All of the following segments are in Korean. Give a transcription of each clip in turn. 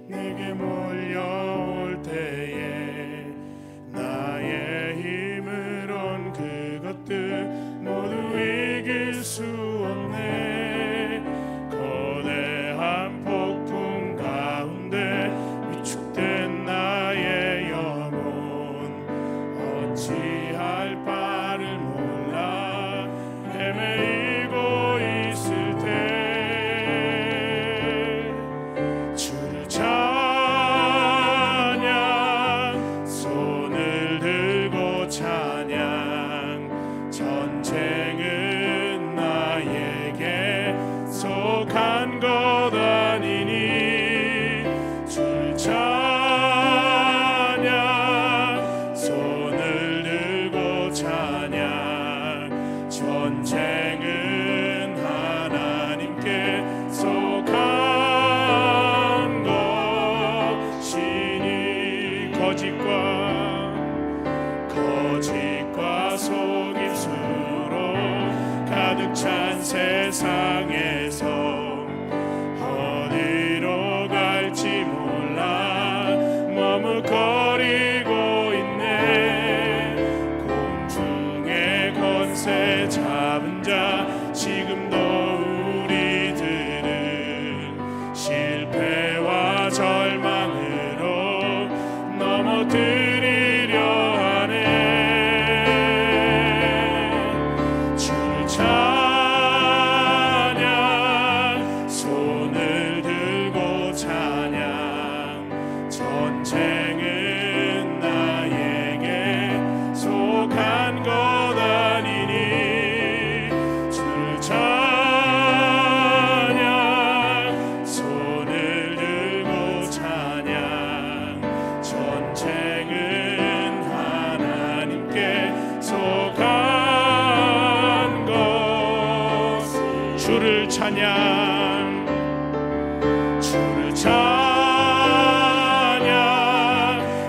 내게 몰려올 때에 나의 힘으론 그것들 모두 이길 수 없네. 거대한 폭풍 가운데 위축된 나의 영혼 어찌할 바를 몰라 헤매이고 있을 때 주를 찬양 손을 들고 찬양 전쟁은 나에게 속한 것 아니니 주를 찬양 손을 들고 찬양 전쟁은 하나님께 속한 것이니 거짓과 속임수로 가득 찬 세상에서 어디로 갈지 몰라 머뭇거리고 있네. 공중의 권세 잡은 자 지금도 우리들은 실패와 절망으로 넘어뜨리려 하네. 주를 찬양 손을 들고 찬양 전쟁은 나에게 속한 것 아니니 주를 찬양 손을 들고 찬양 전쟁은 하나님께 속한 것. 주를 찬양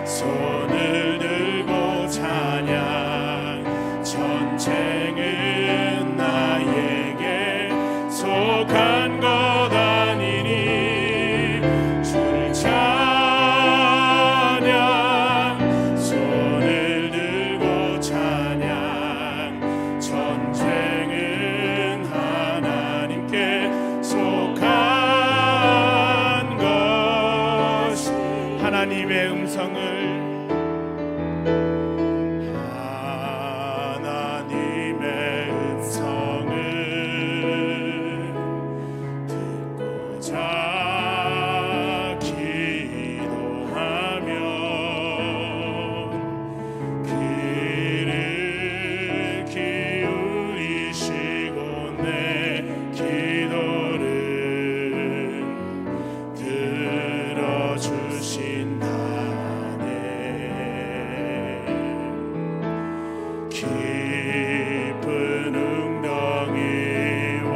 손을 들고 찬양 전쟁은 나에게 속한 것 아니니 주를 찬양 손을 들고 찬양 전쟁은 하나님께 속한 것이. 하나님의 음성을 듣고자 기도하면 귀를 기울이시고 내 기도를 들어주신다네. 깊은 웅덩이와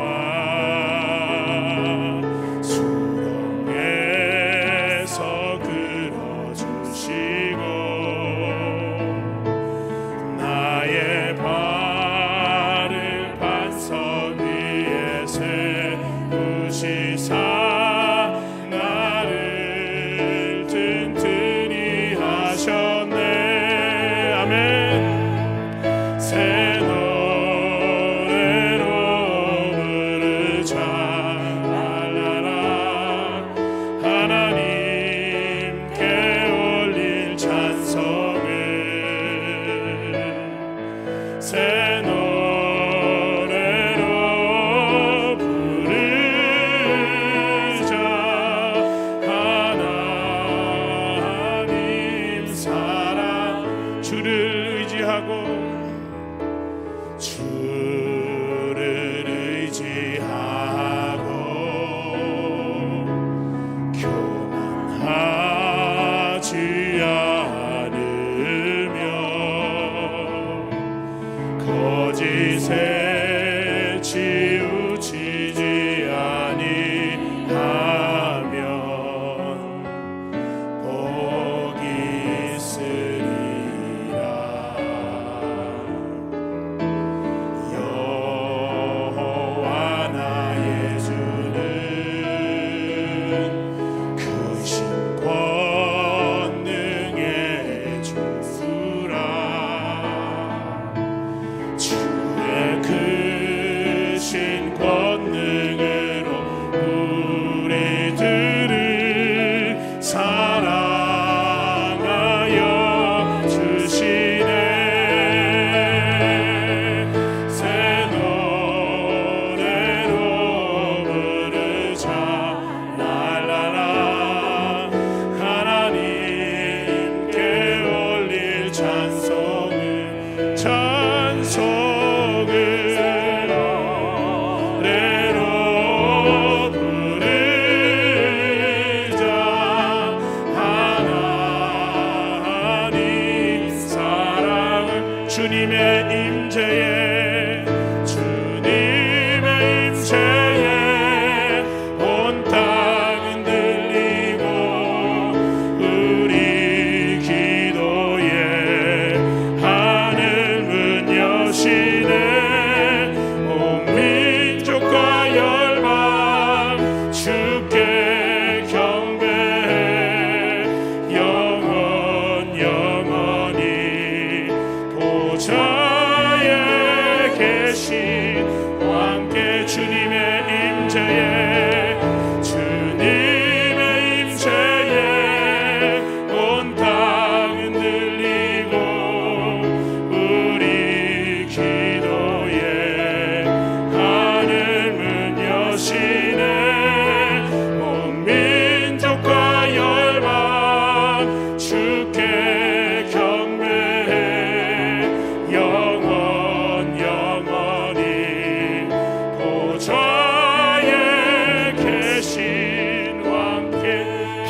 수렁에서 끌어주시고 나의 발을 반석 위에 세우시사 나를 튼튼히 하셨네. 아멘. 새 노래로 부르자 랄라라. 하나님께 올릴 찬송을 새 노래로 부르자. 하나님 사랑 주를 의지하고 교만하지 않으며 거짓에 치우치지 아니하면 복이 있으리라.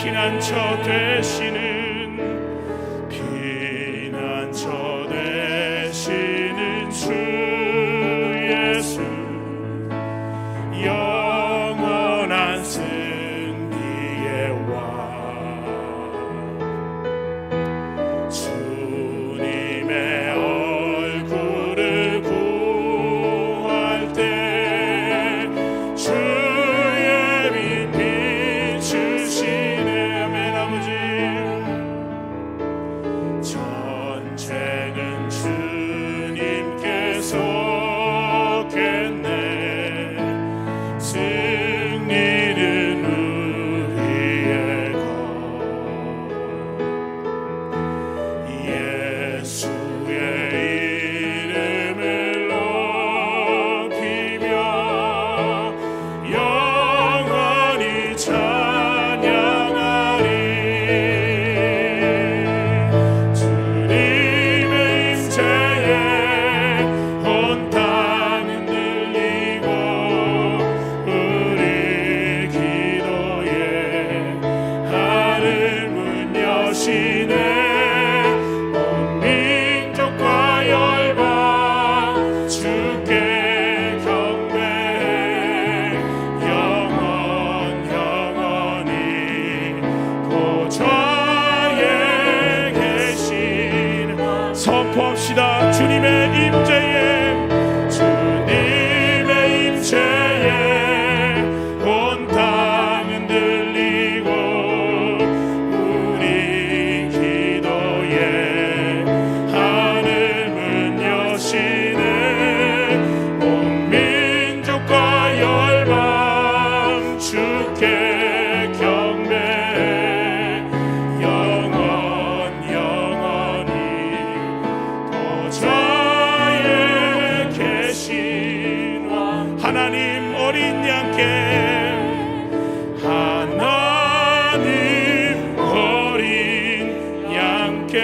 피난처 되시는 피난처 되시는 주 예수 영원한 승리의 왕 주님의 얼굴을 구할 때 주의 빛 비추시네 아멘 아버지 전쟁은 주님께서 겠네 승리는 우리의 것 예수의 이름을 높이며 영원히 찬양하리 주님의 임재에 온 땅은 들리고 우리 기도에 하늘문 여시네 온 민족과 열방 주께 경배해 영원히 보좌에 계신 선포합시다 주님의 임재에 온 땅은 들리고 우리 기도에 하늘문 여시네 온 민족과 열방 주께 경배해 영원히 보좌에 계신 왕 하나님 어린 양께 하나님 어린 양께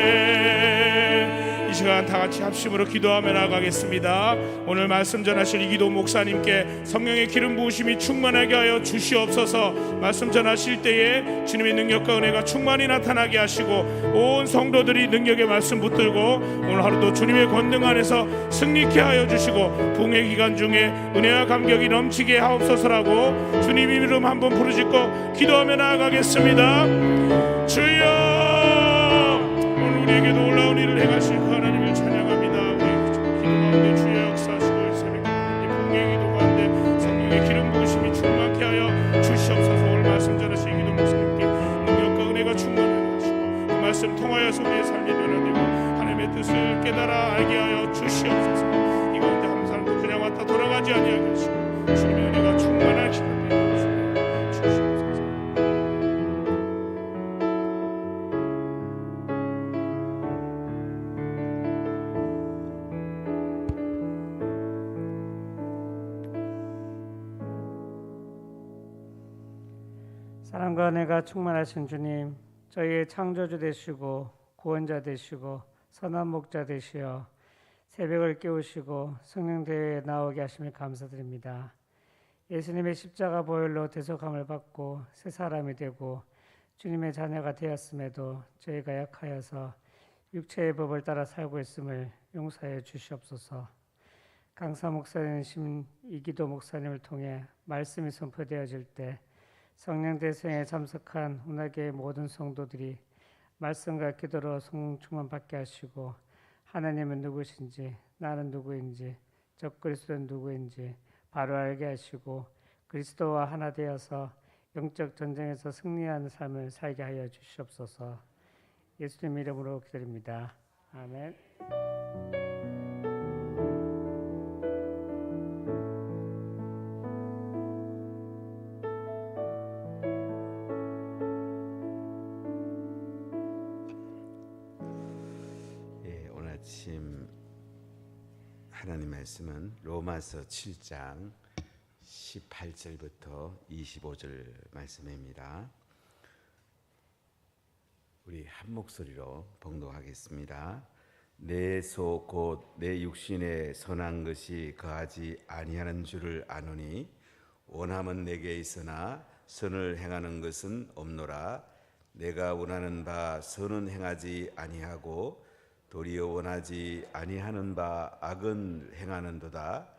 이 시간 다 같이 합심으로 기도하며 나가겠습니다. 오늘 말씀 전하실 이기도 목사님께 성령의 기름 부으심이 충만하게 하여 주시옵소서. 말씀 전하실 때에 주님의 능력과 은혜가 충만히 나타나게 하시고 온 성도들이 능력의 말씀 붙들고 오늘 하루도 주님의 권능 안에서 승리케 하여 주시고 붕의 기간 중에 은혜와 감격이 넘치게 하옵소서라고 주님 이름 한번 부르짖고 기도하며 나아가겠습니다. 주여 오늘 우리에게도 올라온 일을 행하실 그 하나님을 찬양합니다. 우리 기도 가운데 주의 역사하시고 새벽 붕의 기도 가운데 성령의 기름 부으심이 충만케 하여 주시옵소서. 오늘 말씀 전하신 기도 목사님께 능력과 은혜가 충만하게 하시고 그 말씀 통하여서 우리의 삶이 변화되고 하나님의 뜻을 깨달아 알게 하여 주시옵소서. 이 가운데 한 사람도 그냥 왔다 돌아가지 아니하게 하시고 주님의 은혜가 충만한 시간 되게 주시옵소서. 사랑과 은혜가 충만하신 주님, 저희의 창조주 되시고 구원자 되시고 선한 목자 되시어 새벽을 깨우시고 성령 대회에 나오게 하심을 감사드립니다. 예수님의 십자가 보혈로 대속함을 받고 새 사람이 되고 주님의 자녀가 되었음에도 저희가 약하여서 육체의 법을 따라 살고 있음을 용서해 주시옵소서. 강사 목사님, 이기도 목사님을 통해 말씀이 선포되어질 때 성령 대성에 참석한 운하교의 모든 성도들이 말씀과 기도로 성령 충만 받게 하시고 하나님은 누구신지 나는 누구인지 적 그리스도는 누구인지 바로 알게 하시고 그리스도와 하나 되어서 영적 전쟁에서 승리하는 삶을 살게 하여 주시옵소서. 예수님 이름으로 기도드립니다. 아멘. 아침 하나님 말씀은 로마서 7장 18절부터 25절 말씀입니다. 우리 한 목소리로 봉독하겠습니다. 내 속 곧 내 육신에 선한 것이 거하지 아니하는 줄을 아노니 원함은 내게 있으나 선을 행하는 것은 없노라. 내가 원하는 바 선은 행하지 아니하고 도리어 원하지 아니하는 바 악은 행하는도다.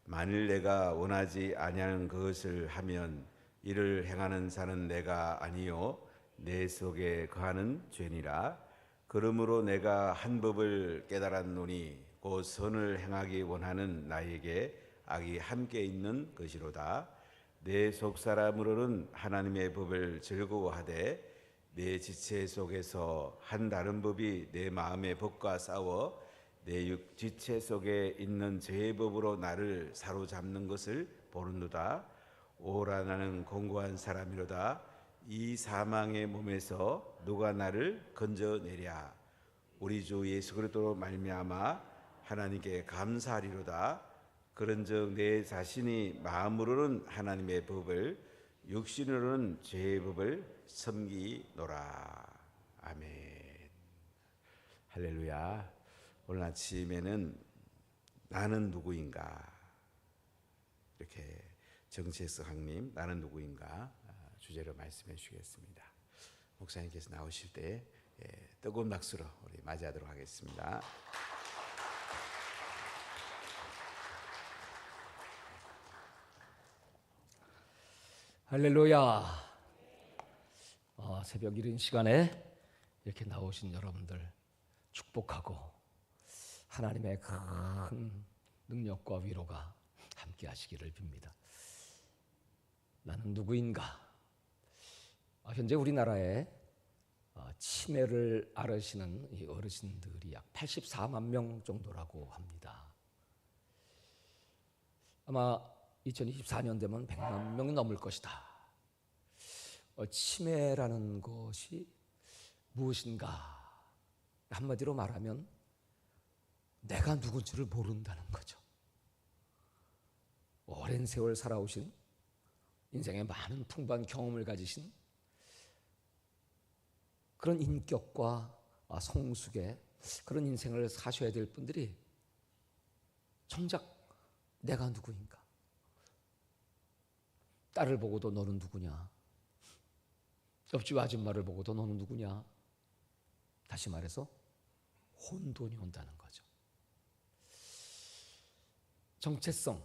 만일 내가 원하지 아니하는 그것을 하면 이를 행하는 자는 내가 아니요 내 속에 거하는 죄니라. 그러므로 내가 한 법을 깨달았노니 곧 선을 행하기 원하는 나에게 악이 함께 있는 것이로다. 내 속사람으로는 하나님의 법을 즐거워하되 내 지체 속에서 한 다른 법이 내 마음의 법과 싸워 내 지체 속에 있는 죄의 법으로 나를 사로잡는 것을 보는도다. 오라 나는 공고한 사람이로다. 이 사망의 몸에서 누가 나를 건져내랴. 우리 주 예수 그리스도로 말미암아 하나님께 감사하리로다. 그런즉 내 자신이 마음으로는 하나님의 법을 육신으로는 죄의 법을 섬기노라. 아멘. 할렐루야. 오늘 아침에는 나는 누구인가, 이렇게 정치에서 강님 나는 누구인가 주제로 말씀해 주시겠습니다. 목사님께서 나오실 때 뜨거운 박수로 우리 맞이하도록 하겠습니다. 할렐루야. 새벽 이른 시간에 이렇게 나오신 여러분들 축복하고 하나님의 큰 능력과 위로가 함께 하시기를 빕니다. 나는 누구인가? 현재 우리나라에 치매를 앓으시는 이 어르신들이 약 84만 명 정도라고 합니다. 아마 2024년 되면 100만 명이 넘을 것이다. 치매라는 것이 무엇인가? 한마디로 말하면 내가 누군지를 모른다는 거죠. 오랜 세월 살아오신, 인생에 많은 풍부한 경험을 가지신 그런 인격과 성숙의 그런 인생을 사셔야 될 분들이 정작 내가 누구인가? 딸을 보고도 너는 누구냐? 옆집 아줌마를 보고도 너는 누구냐? 다시 말해서 혼돈이 온다는 거죠. 정체성,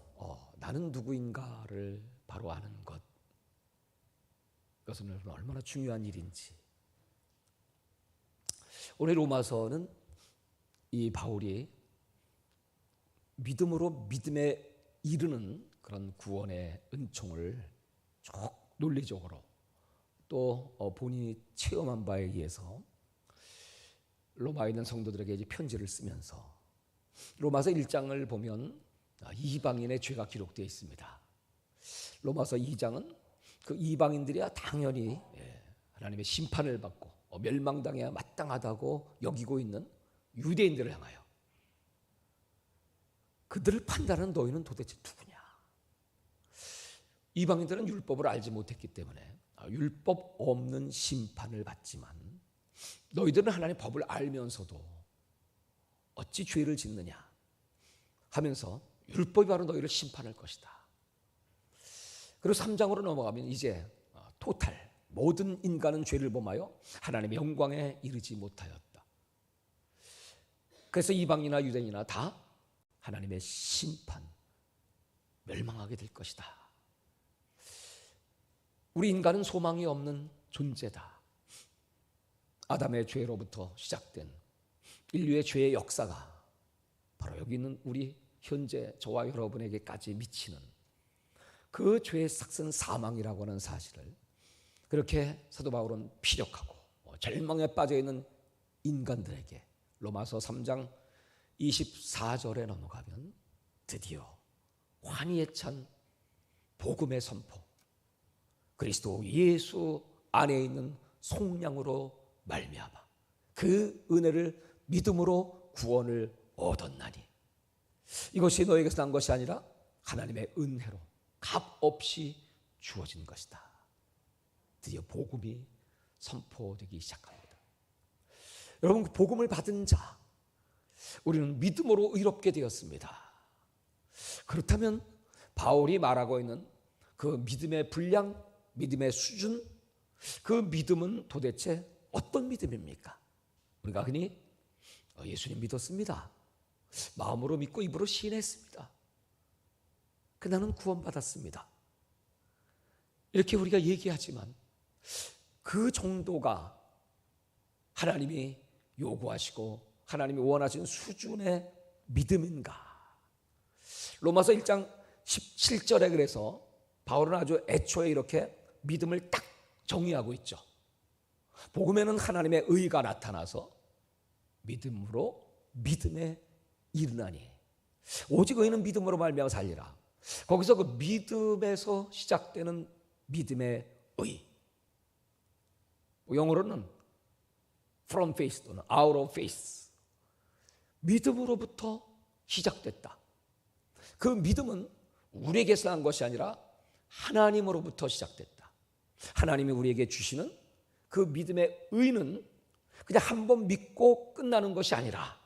나는 누구인가를 바로 아는 것, 이것은 얼마나 중요한 일인지. 오늘 로마서는 이 바울이 믿음으로 믿음에 이르는 그런 구원의 은총을 쭉 논리적으로 또 본인이 체험한 바에 의해서 로마에 있는 성도들에게 이제 편지를 쓰면서 로마서 1장을 보면 이방인의 죄가 기록되어 있습니다. 로마서 2장은 그 이방인들이야 당연히 하나님의 심판을 받고 멸망당해야 마땅하다고 여기고 있는 유대인들을 향하여 그들을 판단하는 너희는 도대체 누구냐? 이방인들은 율법을 알지 못했기 때문에 율법 없는 심판을 받지만 너희들은 하나님의 법을 알면서도 어찌 죄를 짓느냐 하면서 율법이 바로 너희를 심판할 것이다. 그리고 3장으로 넘어가면 이제 토탈 모든 인간은 죄를 범하여 하나님의 영광에 이르지 못하였다. 그래서 이방이나 유대인이나 다 하나님의 심판, 멸망하게 될 것이다. 우리 인간은 소망이 없는 존재다. 아담의 죄로부터 시작된 인류의 죄의 역사가 바로 여기 있는 우리 현재 저와 여러분에게까지 미치는 그 죄의 삭은 사망이라고 하는 사실을 그렇게 사도 바울은 피력하고 절망에 빠져있는 인간들에게 로마서 3장 24절에 넘어가면 드디어 환희에 찬 복음의 선포, 그리스도 예수 안에 있는 속량으로 말미암아 그 은혜를 믿음으로 구원을 얻었나니 이것이 너에게서 난 것이 아니라 하나님의 은혜로 값없이 주어진 것이다. 드디어 복음이 선포되기 시작합니다. 여러분, 그 복음을 받은 자, 우리는 믿음으로 의롭게 되었습니다. 그렇다면 바울이 말하고 있는 그 믿음의 분량, 믿음의 수준, 그 믿음은 도대체 어떤 믿음입니까? 우리가 흔히 예수님 믿었습니다. 마음으로 믿고 입으로 시인했습니다. 나는 구원받았습니다. 이렇게 우리가 얘기하지만 그 정도가 하나님이 요구하시고 하나님이 원하시는 수준의 믿음인가? 로마서 1장 17절에 그래서 바울은 아주 애초에 이렇게 믿음을 딱 정의하고 있죠. 복음에는 하나님의 의가 나타나서 믿음으로 믿음에 이르나니 오직 의인은 믿음으로 말미암아 살리라. 거기서 그 믿음에서 시작되는 믿음의 의, 영어로는 from faith 또는 out of faith, 믿음으로부터 시작됐다. 그 믿음은 우리에게서 난 것이 아니라 하나님으로부터 시작됐다. 하나님이 우리에게 주시는 그 믿음의 의는 그냥 한번 믿고 끝나는 것이 아니라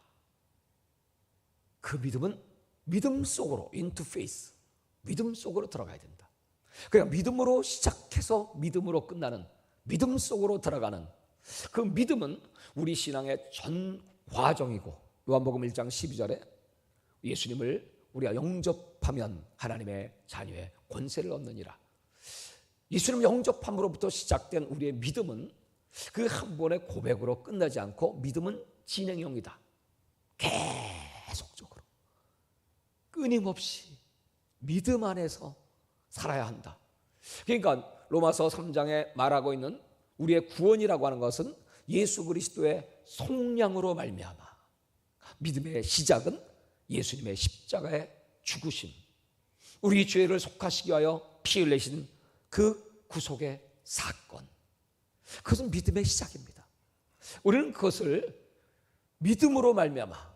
그 믿음은 믿음 속으로 into faith, 믿음 속으로 들어가야 된다. 그냥 믿음으로 시작해서 믿음으로 끝나는, 믿음 속으로 들어가는 그 믿음은 우리 신앙의 전 과정이고, 요한복음 1장 12절에 예수님을 우리가 영접하면 하나님의 자녀의 권세를 얻느니라. 예수님 영접함으로부터 시작된 우리의 믿음은 그 한 번의 고백으로 끝나지 않고 믿음은 진행형이다. 계속적으로 끊임없이 믿음 안에서 살아야 한다. 그러니까 로마서 3장에 말하고 있는 우리의 구원이라고 하는 것은 예수 그리스도의 속량으로 말미암아, 믿음의 시작은 예수님의 십자가의 죽으심, 우리 죄를 속하시기 위하여 피 흘리신 그 구속의 사건, 그것은 믿음의 시작입니다. 우리는 그것을 믿음으로 말미암아,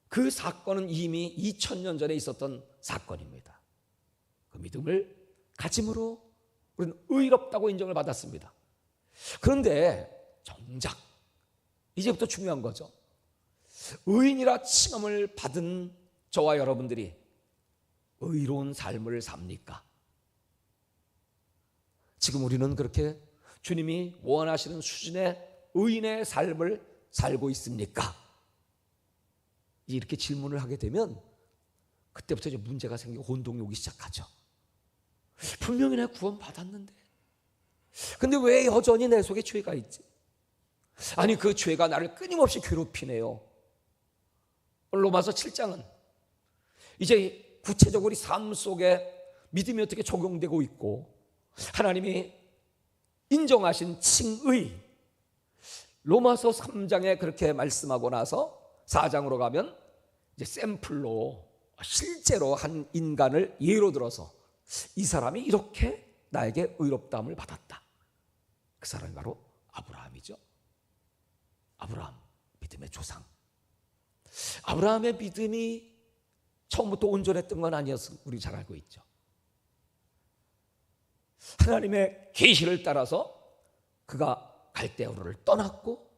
그 사건은 이미 2000년 전에 있었던 사건입니다. 그 믿음을 가짐으로 우리는 의롭다고 인정을 받았습니다. 그런데 정작 이제부터 중요한 거죠. 의인이라 칭함을 받은 저와 여러분들이 의로운 삶을 삽니까? 지금 우리는 그렇게 주님이 원하시는 수준의 의인의 삶을 살고 있습니까? 이렇게 질문을 하게 되면 그때부터 이제 문제가 생기고 혼동이 오기 시작하죠. 분명히 내가 구원 받았는데, 근데 왜 여전히 내 속에 죄가 있지? 아니, 그 죄가 나를 끊임없이 괴롭히네요. 로마서 7장은 이제 구체적으로 우리 삶 속에 믿음이 어떻게 적용되고 있고, 하나님이 인정하신 칭의, 로마서 3장에 그렇게 말씀하고 나서 4장으로 가면 이제 샘플로 실제로 한 인간을 예로 들어서 이 사람이 이렇게 나에게 의롭다함을 받았다. 그 사람이 바로 아브라함이죠. 아브라함, 믿음의 조상. 아브라함의 믿음이 처음부터 온전했던 건 아니었어. 우리 잘 알고 있죠. 하나님의 계시를 따라서 그가 갈대아우르를 떠났고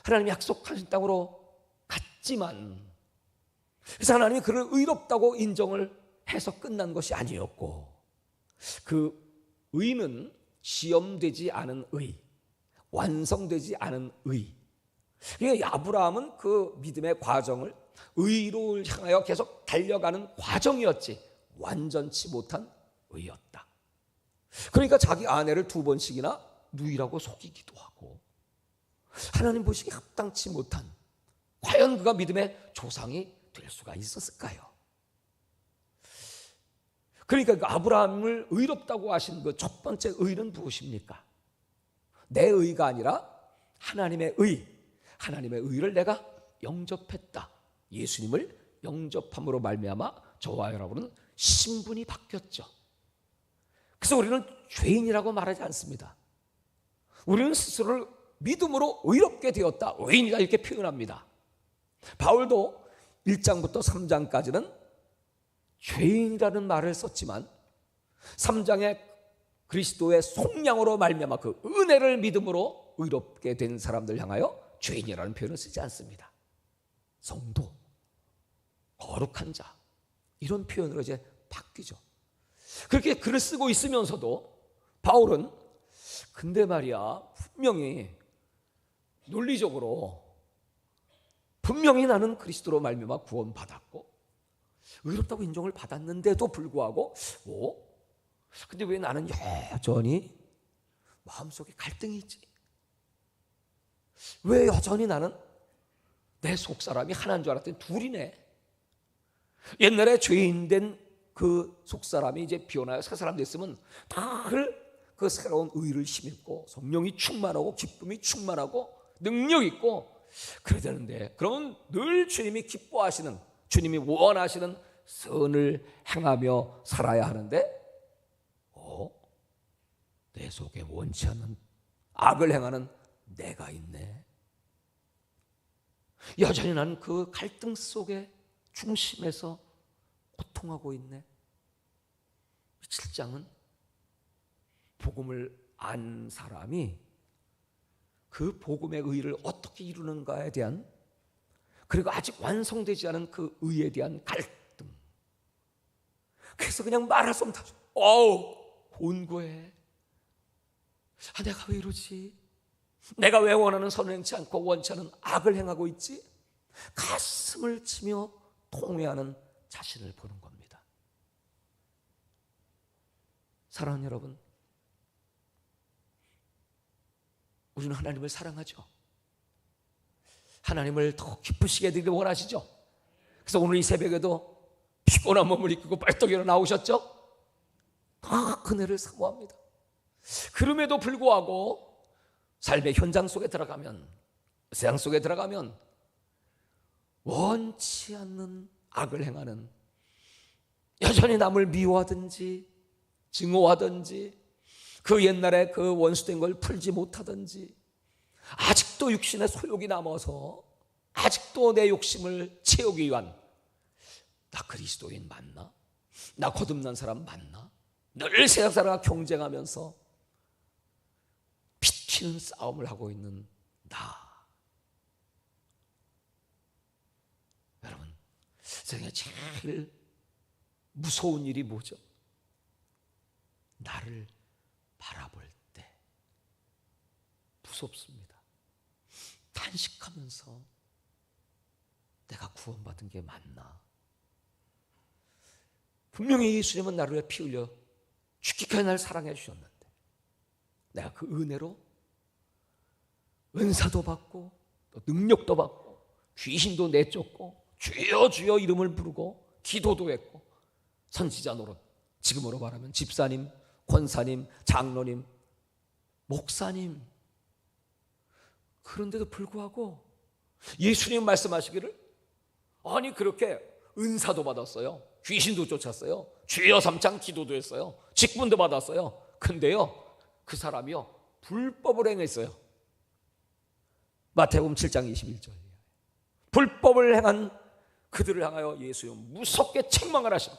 하나님이 약속하신 땅으로 갔지만, 그래서 하나님이 그를 의롭다고 인정을 해서 끝난 것이 아니었고, 그 의는 시험되지 않은 의, 완성되지 않은 의. 그러니까 아브라함은 그 믿음의 과정을 의로를 향하여 계속 달려가는 과정이었지 완전치 못한 의였다. 그러니까 자기 아내를 2번씩이나 누이라고 속이기도 하고, 하나님 보시기 합당치 못한, 과연 그가 믿음의 조상이 될 수가 있었을까요? 그러니까 그 아브라함을 의롭다고 하신 그 첫 번째 의는 무엇입니까? 내 의가 아니라 하나님의 의, 하나님의 의를 내가 영접했다. 예수님을 영접함으로 말미암아 저와 여러분은 신분이 바뀌었죠. 그래서 우리는 죄인이라고 말하지 않습니다. 우리는 스스로를 믿음으로 의롭게 되었다, 의인이다, 이렇게 표현합니다. 바울도 1장부터 3장까지는 죄인이라는 말을 썼지만 3장에 그리스도의 속량으로 말미암아 그 은혜를 믿음으로 의롭게 된 사람들 향하여 죄인이라는 표현을 쓰지 않습니다. 성도, 거룩한 자, 이런 표현으로 이제 바뀌죠. 그렇게 글을 쓰고 있으면서도 바울은 근데 말이야, 분명히 논리적으로 분명히 나는 그리스도로 말미암아 구원받았고 의롭다고 인정을 받았는데도 불구하고 근데 왜 나는 여전히 마음속에 갈등이 있지? 왜 여전히 나는 내 속사람이 하나인 줄 알았더니 둘이네. 옛날에 죄인 된 그 속사람이 이제 변하여 새 사람 됐으면 늘 그 새로운 의를 힘입고 성령이 충만하고 기쁨이 충만하고 능력 있고 그래야 되는데, 그러면 늘 주님이 기뻐하시는, 주님이 원하시는 선을 행하며 살아야 하는데 내 속에 원치 않는 악을 행하는 내가 있네. 여전히 나는 그 갈등 속에 중심에서 고통하고 있네. 7장은 복음을 안 사람이 그 복음의 의를 어떻게 이루는가에 대한, 그리고 아직 완성되지 않은 그 의에 대한 갈등. 그래서 그냥 말할 수 없다. 곤고해. 내가 왜 이러지? 내가 왜 원하는 선을 행치 않고 원치 않은 악을 행하고 있지? 가슴을 치며 통회하는 자신을 보는 겁니다. 사랑하는 여러분, 우리는 하나님을 사랑하죠. 하나님을 더 기쁘시게 해드리길 원하시죠. 그래서 오늘 이 새벽에도 피곤한 몸을 이끌고 벌떡 일어나오셨죠. 다 그네를 사모합니다. 그럼에도 불구하고 삶의 현장 속에 들어가면, 세상 속에 들어가면 원치 않는 악을 행하는, 여전히 남을 미워하든지 증오하든지 그 옛날에 그 원수된 걸 풀지 못하든지, 아직도 육신의 소욕이 남아서 아직도 내 욕심을 채우기 위한, 나 그리스도인 맞나? 나 거듭난 사람 맞나? 늘 세상 사람과 경쟁하면서 피튀는 싸움을 하고 있는 나. 여러분, 세상에 제일 무서운 일이 뭐죠? 나를 바라볼 때 무섭습니다. 탄식하면서 내가 구원받은 게 맞나? 분명히 예수님은 나를 위해 피 흘려 죽기까지 날 사랑해 주셨는데, 내가 그 은혜로 은사도 받고 또 능력도 받고 귀신도 내쫓고 주여 주여 이름을 부르고 기도도 했고, 선지자 노릇, 지금으로 말하면 집사님, 권사님, 장로님, 목사님. 그런데도 불구하고 예수님 말씀하시기를, 아니 그렇게 은사도 받았어요, 귀신도 쫓았어요, 주여 삼창 기도도 했어요, 직분도 받았어요. 근데요, 그 사람이요 불법을 행했어요. 마태복음 7장 21절. 불법을 행한 그들을 향하여 예수여 무섭게 책망을 하시고,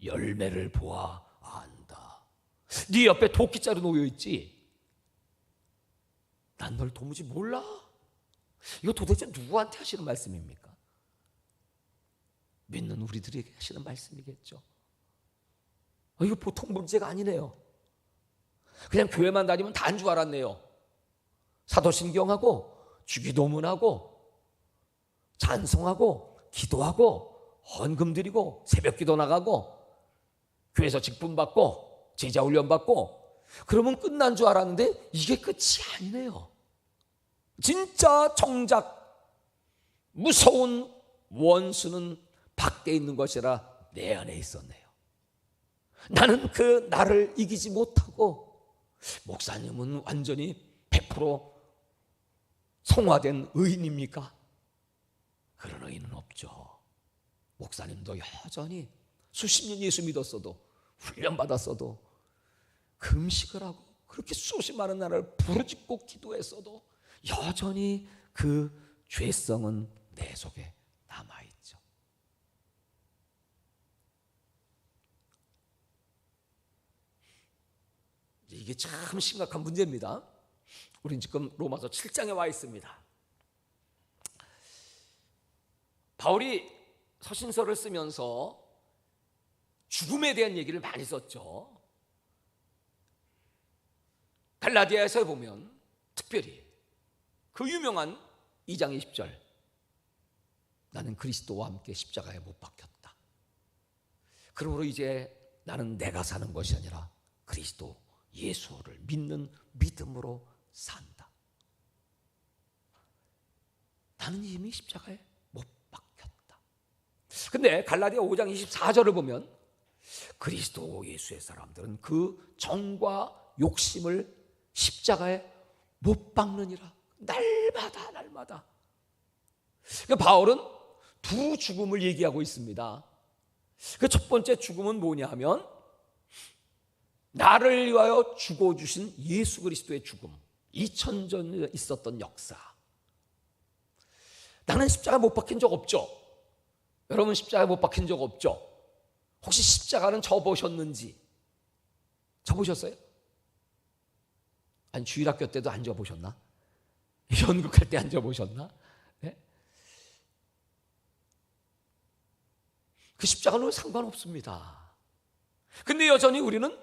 열매를 보아 안다. 네 옆에 도끼자루 놓여있지? 난 널 도무지 몰라. 이거 도대체 누구한테 하시는 말씀입니까? 믿는 우리들에게 하시는 말씀이겠죠. 이거 보통 문제가 아니네요. 그냥 교회만 다니면 다인 줄 알았네요. 사도신경하고 주기도문하고 찬송하고 기도하고 헌금 드리고 새벽기도 나가고 교회에서 직분 받고 제자 훈련 받고 그러면 끝난 줄 알았는데 이게 끝이 아니네요. 진짜 정작 무서운 원수는 밖에 있는 것이라 내 안에 있었네요. 나는 그 나를 이기지 못하고, 목사님은 완전히 100% 성화된 의인입니까? 그런 의인은 없죠. 목사님도 여전히 수십 년 예수 믿었어도, 훈련받았어도, 금식을 하고 그렇게 수십 많은 날을 부르짖고 기도했어도 여전히 그 죄성은 내 속에 남아있죠. 이게 참 심각한 문제입니다. 우린 지금 로마서 7장에 와 있습니다. 바울이 서신서를 쓰면서 죽음에 대한 얘기를 많이 썼죠. 갈라디아에서 보면 특별히 그 유명한 2장 20절, 나는 그리스도와 함께 십자가에 못 박혔다. 그러므로 이제 나는 내가 사는 것이 아니라 그리스도 예수를 믿는 믿음으로 산다. 나는 이미 십자가에 못 박혔다. 근데 갈라디아 5장 24절을 보면 그리스도 예수의 사람들은 그 정과 욕심을 십자가에 못 박느니라. 날마다. 그러니까 바울은 두 죽음을 얘기하고 있습니다. 그 첫 번째 죽음은 뭐냐 하면 나를 위하여 죽어주신 예수 그리스도의 죽음, 2000년 전에 있었던 역사. 나는 십자가 못 박힌 적 없죠? 여러분 십자가 못 박힌 적 없죠? 혹시 십자가는 져보셨는지? 져보셨어요? 아니 주일학교 때도 안 져보셨나? 연극할 때 안 져보셨나? 네? 그 십자가는 상관없습니다. 근데 여전히 우리는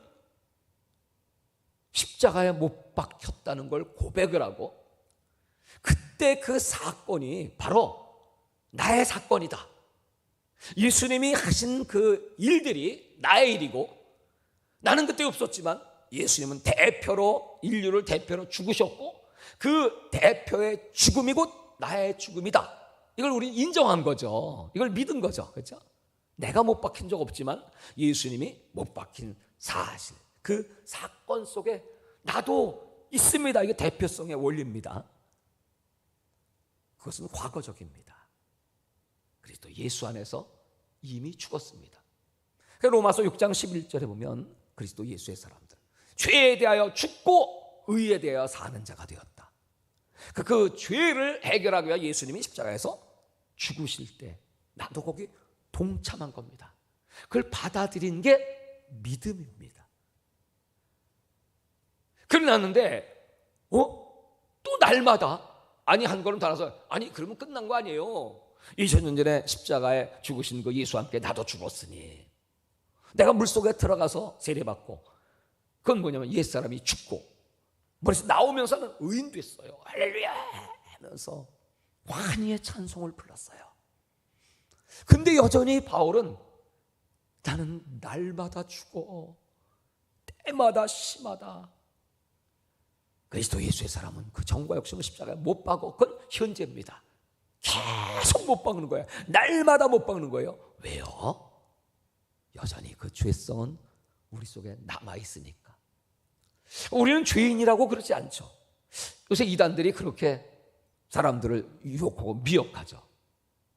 십자가에 못 박혔다는 걸 고백을 하고, 그때 그 사건이 바로 나의 사건이다. 예수님이 하신 그 일들이 나의 일이고, 나는 그때 없었지만 예수님은 대표로, 인류를 대표로 죽으셨고, 그 대표의 죽음이 곧 나의 죽음이다. 이걸 우리 인정한 거죠. 이걸 믿은 거죠. 그렇죠? 내가 못 박힌 적 없지만 예수님이 못 박힌 사실, 그 사건 속에 나도 있습니다. 이게 대표성의 원리입니다. 그것은 과거적입니다. 그리스도 예수 안에서 이미 죽었습니다. 로마서 6장 11절에 보면 그리스도 예수의 사람들, 죄에 대하여 죽고 의에 대하여 사는 자가 되었다. 그 죄를 해결하기 위해 예수님이 십자가에서 죽으실 때 나도 거기 동참한 겁니다. 그걸 받아들인 게 믿음입니다. 그러는데 또 날마다 한 걸음 더 나서 그러면 끝난 거 아니에요? 2000년 전에 십자가에 죽으신 그 예수와 함께 나도 죽었으니 내가 물속에 들어가서 세례받고, 그건 뭐냐면 옛사람이 죽고 머리에서 나오면서는 의인 됐어요. 할렐루야 하면서 환희의 찬송을 불렀어요. 근데 여전히 바울은 나는 날마다 죽어, 때마다 심하다. 그리스도 예수의 사람은 그 정과 욕심을 십자가에 못 박고, 그건 현재입니다. 계속 못 박는 거예요. 날마다 못 박는 거예요. 왜요? 여전히 그 죄성은 우리 속에 남아있으니까. 우리는 죄인이라고 그러지 않죠. 요새 이단들이 그렇게 사람들을 유혹하고 미혹하죠.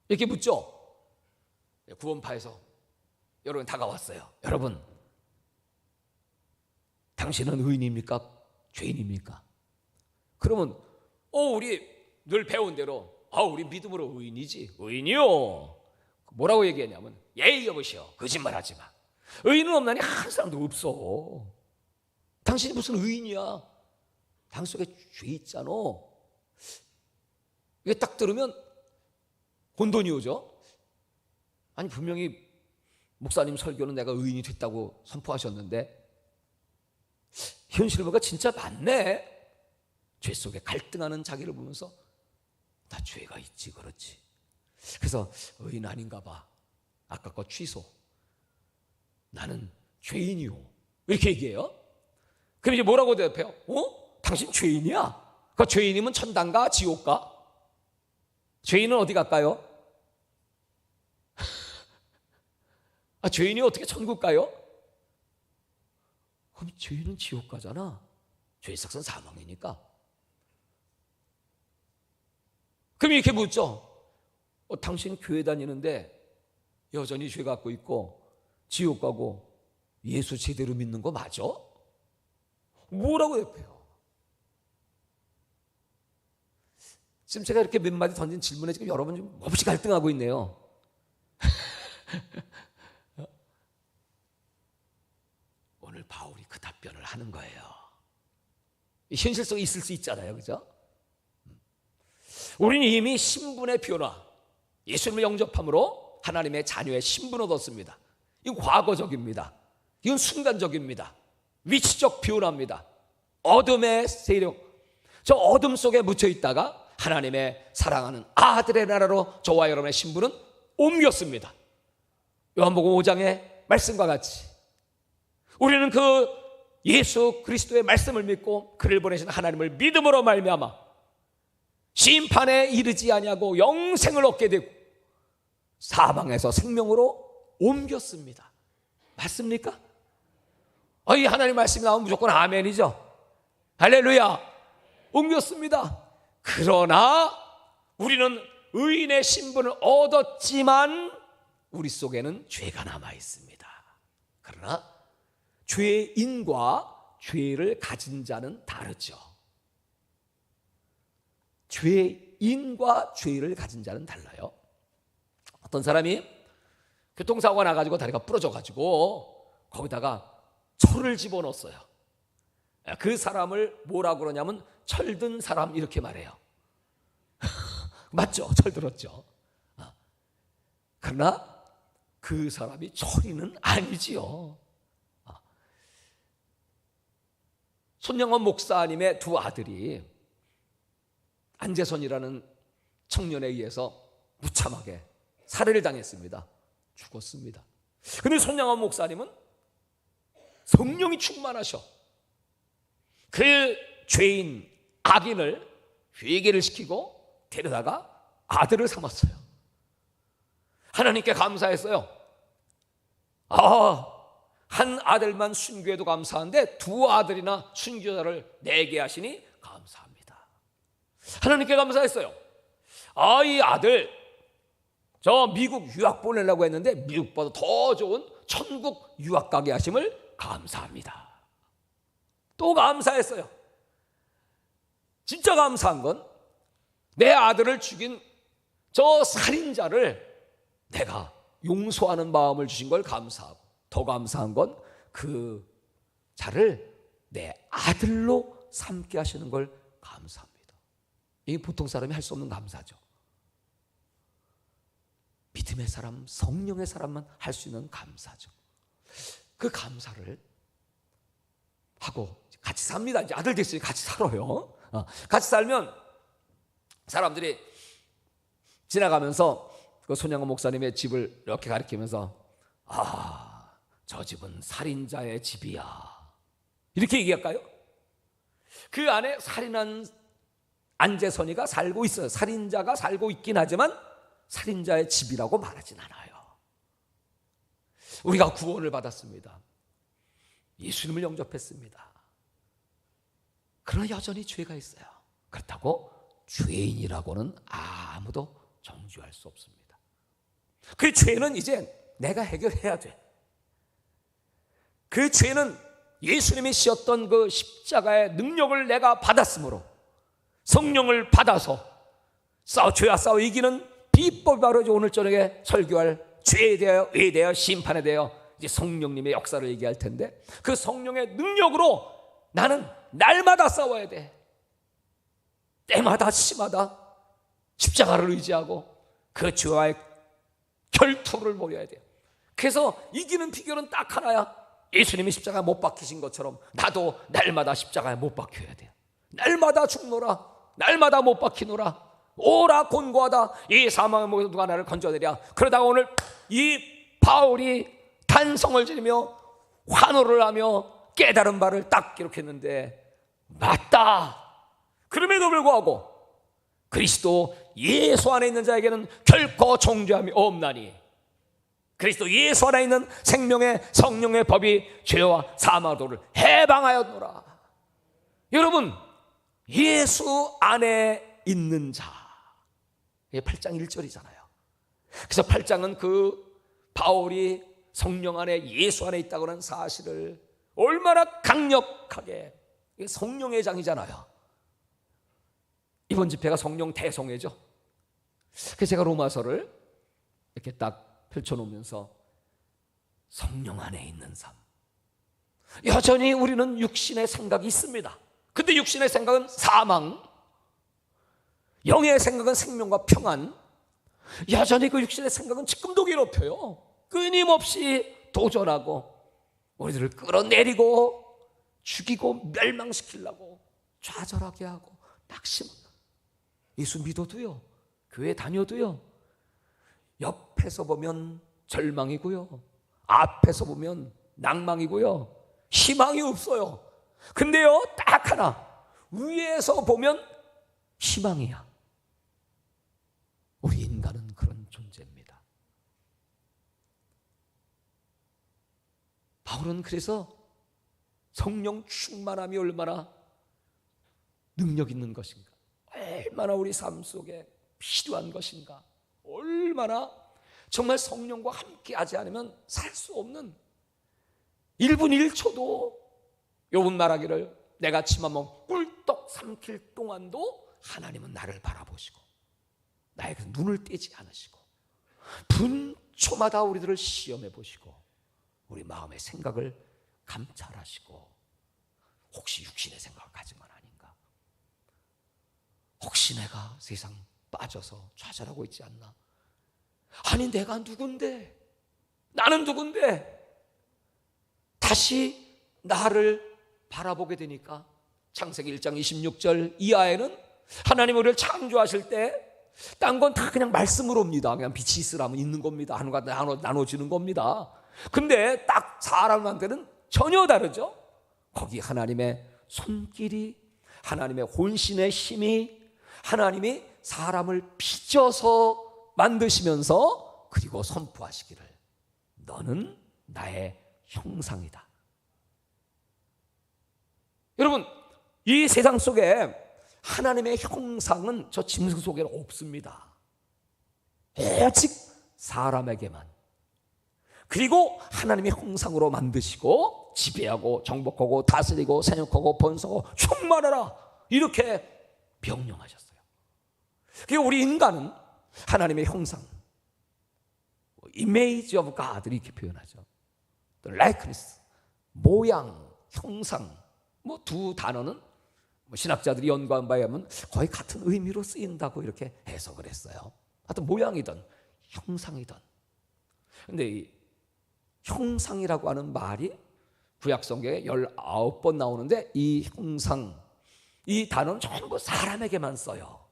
이렇게 묻죠. 구원파에서 여러분 다가왔어요. 여러분, 당신은 의인입니까? 죄인입니까? 그러면 우리 늘 배운 대로 우리 믿음으로 의인이지. 의인이요. 뭐라고 얘기했냐면 예의 여보시오, 거짓말하지 마. 의인은 없나니 한 사람도 없어. 당신이 무슨 의인이야? 당신 속에 죄 있잖아. 이게 딱 들으면 혼돈이 오죠. 분명히 목사님 설교는 내가 의인이 됐다고 선포하셨는데 현실을 보니까 진짜 맞네. 죄 속에 갈등하는 자기를 보면서 나 죄가 있지, 그렇지. 그래서 의인 아닌가 봐. 아까 거 취소. 나는 죄인이요. 이렇게 얘기해요. 그럼 이제 뭐라고 대답해요? 당신 죄인이야? 그 죄인이면 천당 가, 지옥 가? 죄인은 어디 갈까요? 죄인이 어떻게 천국 가요? 그럼 죄인은 지옥 가잖아. 죄의 삭은 사망이니까. 그럼 이렇게 묻죠. 당신 교회 다니는데 여전히 죄 갖고 있고 지옥 가고 예수 제대로 믿는 거 맞아? 뭐라고 대표해요? 지금 제가 이렇게 몇 마디 던진 질문에 지금 여러분 좀 몹시 갈등하고 있네요. 오늘 바울이 그 답변을 하는 거예요. 현실성이 있을 수 있잖아요, 그죠? 우리는 이미 신분의 변화, 예수님을 영접함으로 하나님의 자녀의 신분을 얻었습니다. 이건 과거적입니다. 이건 순간적입니다. 위치적 변화입니다. 어둠의 세력, 저 어둠 속에 묻혀 있다가 하나님의 사랑하는 아들의 나라로 저와 여러분의 신분은 옮겼습니다. 요한복음 5장의 말씀과 같이 우리는 그 예수 그리스도의 말씀을 믿고 그를 보내신 하나님을 믿음으로 말미암아 심판에 이르지 아니하고 영생을 얻게 되고 사망에서 생명으로 옮겼습니다. 맞습니까? 이 하나님 말씀이 나오면 무조건 아멘이죠. 할렐루야. 옮겼습니다. 그러나 우리는 의인의 신분을 얻었지만 우리 속에는 죄가 남아 있습니다. 그러나 죄인과 죄를 가진 자는 다르죠. 죄인과 죄를 가진 자는 달라요. 어떤 사람이 교통사고가 나가지고 다리가 부러져가지고 거기다가 철을 집어넣었어요. 그 사람을 뭐라고 그러냐면 철든 사람 이렇게 말해요. 맞죠? 철들었죠. 그러나 그 사람이 철이는 아니지요. 손영원 목사님의 두 아들이 안재선이라는 청년에 의해서 무참하게 살해를 당했습니다. 죽었습니다. 그런데 손영원 목사님은 성령이 충만하셔. 그 죄인 악인을 회개를 시키고 데려다가 아들을 삼았어요. 하나님께 감사했어요. 한 아들만 순교해도 감사한데 두 아들이나 순교자를 내게 하시니 감사합니다. 하나님께 감사했어요. 이 아들 저 미국 유학 보내려고 했는데 미국보다 더 좋은 천국 유학 가게 하심을 감사합니다. 또 감사했어요. 진짜 감사한 건 내 아들을 죽인 저 살인자를 내가 용서하는 마음을 주신 걸 감사하고, 더 감사한 건 그 자를 내 아들로 삼게 하시는 걸 감사합니다. 이게 보통 사람이 할 수 없는 감사죠. 믿음의 사람, 성령의 사람만 할 수 있는 감사죠. 그 감사를 하고 같이 삽니다. 이제 아들 됐으니 같이 살아요. 같이 살면 사람들이 지나가면서 그 손양원 목사님의 집을 이렇게 가리키면서 저 집은 살인자의 집이야 이렇게 얘기할까요? 그 안에 살인한 안재선이가 살고 있어요. 살인자가 살고 있긴 하지만 살인자의 집이라고 말하진 않아요. 우리가 구원을 받았습니다. 예수님을 영접했습니다. 그러나 여전히 죄가 있어요. 그렇다고 죄인이라고는 아무도 정죄할 수 없습니다. 그 죄는 이제 내가 해결해야 돼. 그 죄는 예수님이 지었던 그 십자가의 능력을 내가 받았으므로 성령을 받아서 죄와 싸워 이기는 비법이 바로 오늘 저녁에 설교할 죄에 대하여, 의에 대하여, 심판에 대하여 이제 성령님의 역사를 얘기할 텐데, 그 성령의 능력으로 나는 날마다 싸워야 돼. 때마다 시마다 십자가를 의지하고 그 죄와의 결투를 벌여야 돼요. 그래서 이기는 비결은 딱 하나야. 예수님이 십자가에 못 박히신 것처럼 나도 날마다 십자가에 못 박혀야 돼요. 날마다 죽노라, 날마다 못 박히노라, 오라 곤고하다, 이 사망의 목에서 누가 나를 건져내랴. 그러다가 오늘 이 바울이 탄성을 지르며 환호를 하며 깨달은 바를 딱 기록했는데, 맞다. 그럼에도 불구하고 그리스도 예수 안에 있는 자에게는 결코 정죄함이 없나니, 그리스도 예수 안에 있는 생명의 성령의 법이 죄와 사망도를 해방하였노라. 여러분, 예수 안에 있는 자, 이게 8장 1절이잖아요. 그래서 8장은 그 바울이 성령 안에 예수 안에 있다고 하는 사실을 얼마나 강력하게, 성령의 장이잖아요. 이번 집회가 성령 대성회죠. 그래서 제가 로마서를 이렇게 딱 펼쳐놓으면서 성령 안에 있는 삶, 여전히 우리는 육신의 생각이 있습니다. 근데 육신의 생각은 사망, 영의 생각은 생명과 평안. 여전히 그 육신의 생각은 지금도 괴롭혀요. 끊임없이 도전하고 우리들을 끌어내리고 죽이고 멸망시키려고 좌절하게 하고 낙심. 예수 믿어도요, 교회 다녀도요, 옆에서 보면 절망이고요, 앞에서 보면 낭망이고요, 희망이 없어요. 근데요, 딱 하나, 위에서 보면 희망이야. 우리 인간은 그런 존재입니다. 바울은 그래서 성령 충만함이 얼마나 능력 있는 것인가, 얼마나 우리 삶 속에 필요한 것인가, 얼마나 정말 성령과 함께 하지 않으면 살 수 없는 1분 1초도, 욥은 말하기를 내가 침 한번 꿀떡 삼킬 동안도 하나님은 나를 바라보시고 나의 그 눈을 떼지 않으시고 분초마다 우리들을 시험해 보시고 우리 마음의 생각을 감찰하시고, 혹시 육신의 생각을 가진 건 아닌가, 혹시 내가 세상 빠져서 좌절하고 있지 않나, 아니 내가 누군데, 나는 누군데, 다시 나를 바라보게 되니까 창세기 1장 26절 이하에는 하나님 우리를 창조하실 때 딴 건 다 그냥 말씀으로 옵니다. 그냥 빛이 있으라면 있는 겁니다. 하늘과 나눠지는 겁니다. 근데 딱 사람한테는 전혀 다르죠. 거기 하나님의 손길이, 하나님의 혼신의 힘이, 하나님이 사람을 빚어서 만드시면서 그리고 선포하시기를 너는 나의 형상이다. 여러분, 이 세상 속에 하나님의 형상은 저 짐승 속에는 없습니다. 오직 사람에게만. 그리고 하나님의 형상으로 만드시고 지배하고 정복하고 다스리고 생육하고 번성하고 충만하라, 이렇게 명령하셨어요. 그리고 우리 인간은 하나님의 형상, image of God 이렇게 표현하죠. 또 likeness, 모양, 형상, 뭐 두 단어는 신학자들이 연구한 바에 의하면 거의 같은 의미로 쓰인다고 이렇게 해석을 했어요. 하여튼 모양이든 형상이든. 근데 이 형상이라고 하는 말이 구약성경에 19번 나오는데 이 형상, 이 단어는 전부 사람에게만 써요.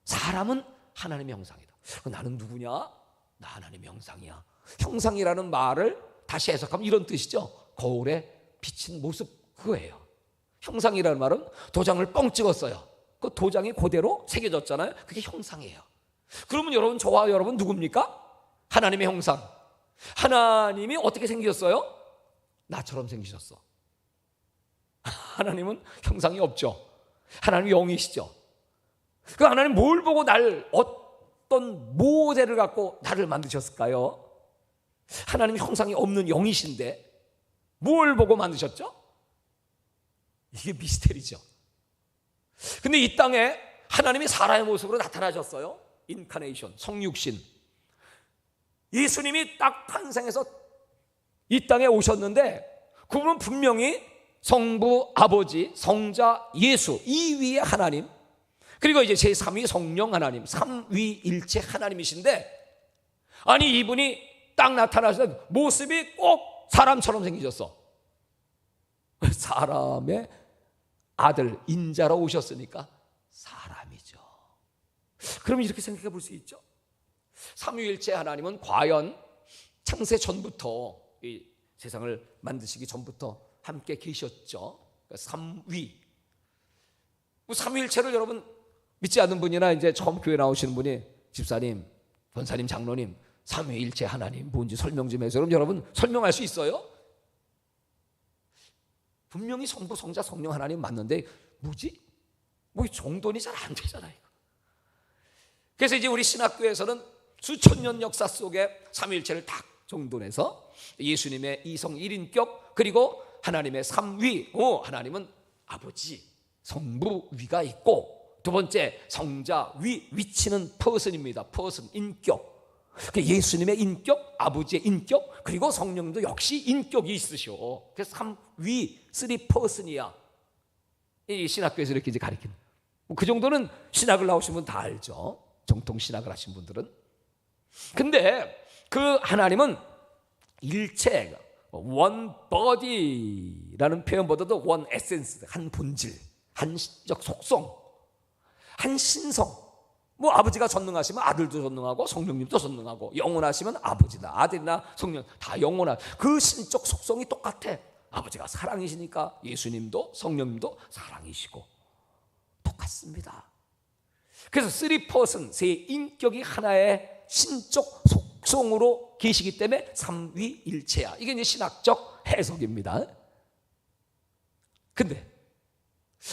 사람은 하나님의 형상이다. 나는 누구냐? 나 하나님의 형상이야. 형상이라는 말을 다시 해석하면 이런 뜻이죠. 거울에 비친 모습, 그거예요. 형상이라는 말은 도장을 뻥 찍었어요. 그 도장이 그대로 새겨졌잖아요. 그게 형상이에요. 그러면 여러분, 저와 여러분 누굽니까? 하나님의 형상. 하나님이 어떻게 생기셨어요? 나처럼 생기셨어. 하나님은 형상이 없죠. 하나님이 영이시죠. 그 하나님 뭘 보고 어떤 모델을 갖고 나를 만드셨을까요? 하나님 형상이 없는 영이신데 뭘 보고 만드셨죠? 이게 미스테리죠. 근데 이 땅에 하나님이 사람의 모습으로 나타나셨어요. 인카네이션, 성육신. 예수님이 딱 탄생해서 이 땅에 오셨는데 그분은 분명히 성부, 아버지, 성자, 예수, 이 위에 하나님, 그리고 이제 제3위 성령 하나님, 삼위일체 하나님이신데, 아니 이분이 딱 나타나셔서 모습이 꼭 사람처럼 생기셨어. 사람의 아들, 인자로 오셨으니까 사람이죠. 그럼 이렇게 생각해 볼 수 있죠. 삼위일체 하나님은 과연 창세 전부터, 이 세상을 만드시기 전부터 함께 계셨죠. 삼위. 삼위일체를 여러분 믿지 않는 분이나 이제 처음 교회 나오시는 분이 집사님, 권사님, 장로님, 삼위일체 하나님 뭔지 설명 좀 해서, 그럼 여러분 설명할 수 있어요? 분명히 성부, 성자, 성령 하나님 맞는데 뭐지? 뭐 정돈이 잘 안 되잖아요. 그래서 이제 우리 신학교에서는 수천 년 역사 속에 삼위일체를 딱 정돈해서 예수님의 이성 1인격, 그리고 하나님의 삼위, 하나님은 아버지, 성부 위가 있고, 두 번째 성자 위, 위치는 퍼슨입니다. 퍼슨, 인격. 예수님의 인격, 아버지의 인격, 그리고 성령도 역시 인격이 있으셔. 그래서 삼위, 쓰리 퍼슨이야. 이 신학교에서 이렇게 이제 가르치는. 그 정도는 신학을 나오신 분 다 알죠. 정통 신학을 하신 분들은. 근데 그 하나님은 일체, one body라는 표현보다도 one essence, 한 본질, 한 신적 속성, 한 신성. 뭐 아버지가 전능하시면 아들도 전능하고 성령님도 전능하고, 영원하시면 아버지나 아들이나 성령 다 영원한 그 신적 속성이 똑같아. 아버지가 사랑이시니까 예수님도 성령님도 사랑이시고 똑같습니다. 그래서 3person, 세 인격이 하나의 신적 속성으로 계시기 때문에 삼위일체야. 이게 이제 신학적 해석입니다. 근데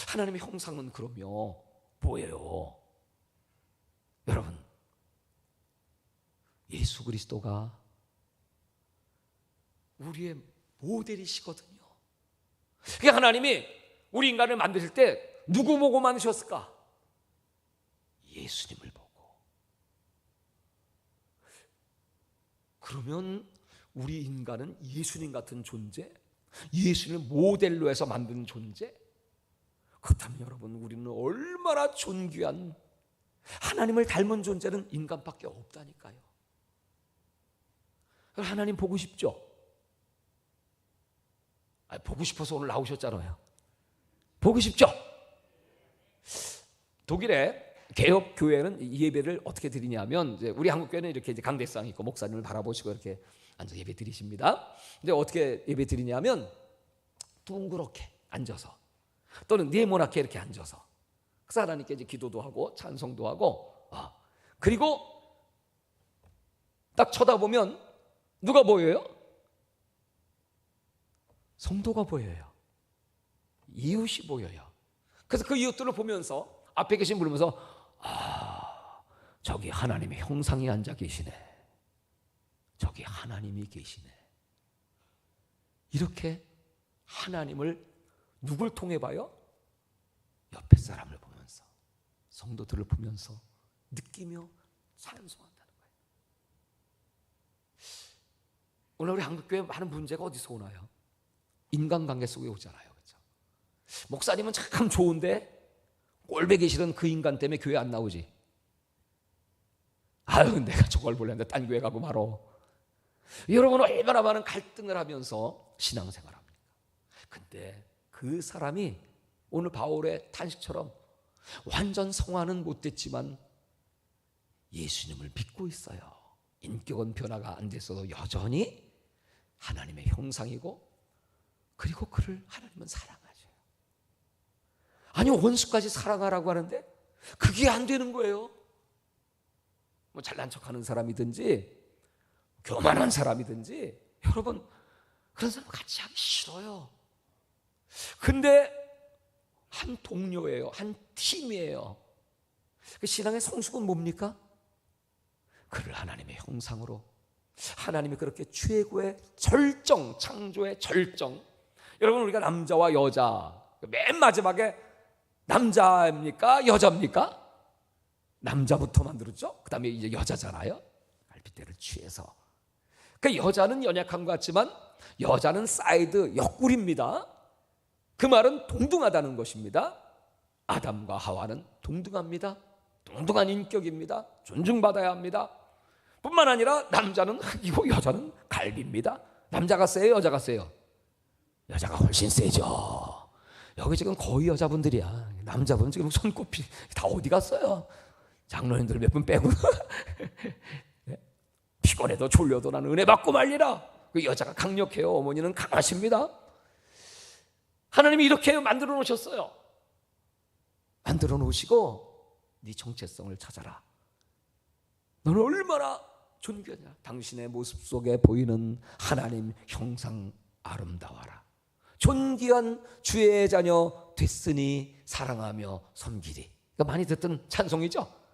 하나님의 형상은 그러면 뭐예요? 여러분, 예수 그리스도가 우리의 모델이시거든요. 그게 하나님이 우리 인간을 만드실 때 누구 보고 만드셨을까? 예수님을 보고. 그러면 우리 인간은 예수님 같은 존재, 예수님을 모델로 해서 만든 존재. 그렇다면 여러분, 우리는 얼마나 존귀한, 하나님을 닮은 존재는 인간밖에 없다니까요. 하나님 보고 싶죠? 보고 싶어서 오늘 나오셨잖아요. 보고 싶죠? 독일의 개혁 교회는 이 예배를 어떻게 드리냐면, 이제 우리 한국 교회는 이렇게 이제 강대상이 있고 목사님을 바라보시고 이렇게 앉아 예배 드리십니다. 근데 어떻게 예배 드리냐면 둥그렇게 앉아서, 또는 네모나게 이렇게 앉아서, 그래서 하나님께 이제 기도도 하고 찬송도 하고, 그리고 딱 쳐다보면 누가 보여요? 성도가 보여요. 이웃이 보여요. 그래서 그 이웃들을 보면서, 앞에 계신 분을 보면서, 저기 하나님의 형상이 앉아 계시네, 저기 하나님이 계시네. 이렇게 하나님을 누굴 통해 봐요? 옆에 사람을 보면서, 성도들을 보면서 느끼며 찬송한다는 거예요. 오늘 우리 한국교회 많은 문제가 어디서 오나요? 인간관계 속에 오잖아요. 그렇죠? 목사님은 참 좋은데 꼴보기 싫은 그 인간 때문에 교회 안 나오지. 아유, 내가 저걸 볼래 했는데 딴 교회 가고 말어. 여러분, 얼마나 많은 갈등을 하면서 신앙생활합니까? 근데 그 사람이 오늘 바울의 탄식처럼 완전 성화는 못됐지만 예수님을 믿고 있어요. 인격은 변화가 안 됐어도 여전히 하나님의 형상이고, 그리고 그를 하나님은 사랑하셔요. 아니, 원수까지 사랑하라고 하는데 그게 안 되는 거예요. 뭐 잘난 척하는 사람이든지 교만한 사람이든지, 여러분, 그런 사람 같이 하기 싫어요. 근데 한 동료예요. 한 팀이에요. 그 신앙의 성숙은 뭡니까? 그를 하나님의 형상으로, 하나님이 그렇게 최고의 절정, 창조의 절정. 여러분, 우리가 남자와 여자, 맨 마지막에 남자입니까? 여자입니까? 남자부터 만들었죠. 그 다음에 이제 여자잖아요. 갈빗대를 취해서. 그 여자는 연약한 것 같지만 여자는 사이드 옆구리입니다. 그 말은 동등하다는 것입니다. 아담과 하와는 동등합니다. 동등한 인격입니다. 존중받아야 합니다. 뿐만 아니라 남자는 흙이고 여자는 갈비입니다. 남자가 세요, 여자가 세요? 여자가 훨씬 세죠. 여기 지금 거의 여자분들이야. 남자분 지금 손꼽히 다 어디 갔어요? 장로님들 몇 분 빼고. 피곤해도 졸려도 나는 은혜 받고 말리라. 그 여자가 강력해요. 어머니는 강하십니다. 하나님이 이렇게 만들어 놓으셨어요. 만들어 놓으시고 네 정체성을 찾아라. 너는 얼마나 존귀하냐. 당신의 모습 속에 보이는 하나님 형상 아름다워라. 존귀한 주의 자녀 됐으니 사랑하며 섬기리. 그러니까 많이 듣던 찬송이죠.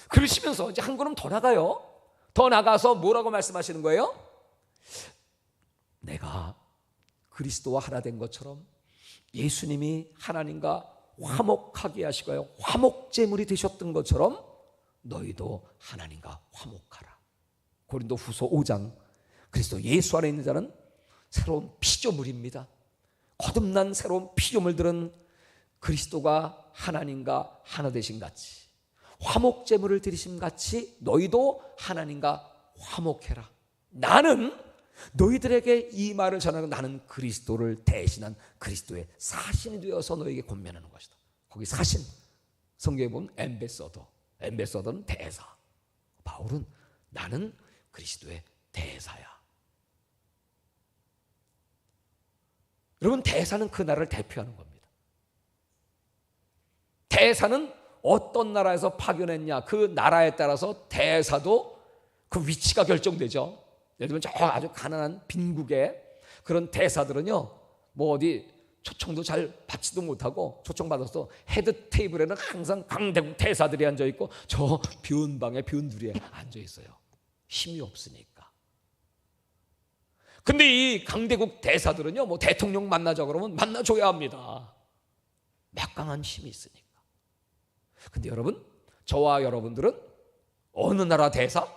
그러시면서 이제 한 걸음 더 나가요. 더 나가서 뭐라고 말씀하시는 거예요? 내가 그리스도와 하나 된 것처럼 예수님이 하나님과 화목하게 하시고요, 화목제물이 되셨던 것처럼 너희도 하나님과 화목하라. 고린도후서 5장. 그리스도 예수 안에 있는 자는 새로운 피조물입니다. 거듭난 새로운 피조물들은 그리스도가 하나님과 하나 되신 같이, 화목제물을 드리심 같이 너희도 하나님과 화목해라. 나는 너희들에게 이 말을 전하고 나는 그리스도를 대신한 그리스도의 사신이 되어서 너에게 권면하는 것이다. 거기 사신, 성경에 보면 엠베서더는 대사. 바울은 나는 그리스도의 대사야. 여러분, 대사는 그 나라를 대표하는 겁니다. 대사는 어떤 나라에서 파견했냐, 그 나라에 따라서 대사도 그 위치가 결정되죠. 예를 들면 저 아주 가난한 빈국에 그런 대사들은요, 뭐 어디 초청도 잘 받지도 못하고, 초청받아서 헤드 테이블에는 항상 강대국 대사들이 앉아있고 저 변방에 변두리에 앉아있어요. 힘이 없으니까. 근데 이 강대국 대사들은요, 뭐 대통령 만나자 그러면 만나줘야 합니다. 막강한 힘이 있으니까. 근데 여러분, 저와 여러분들은 어느 나라 대사?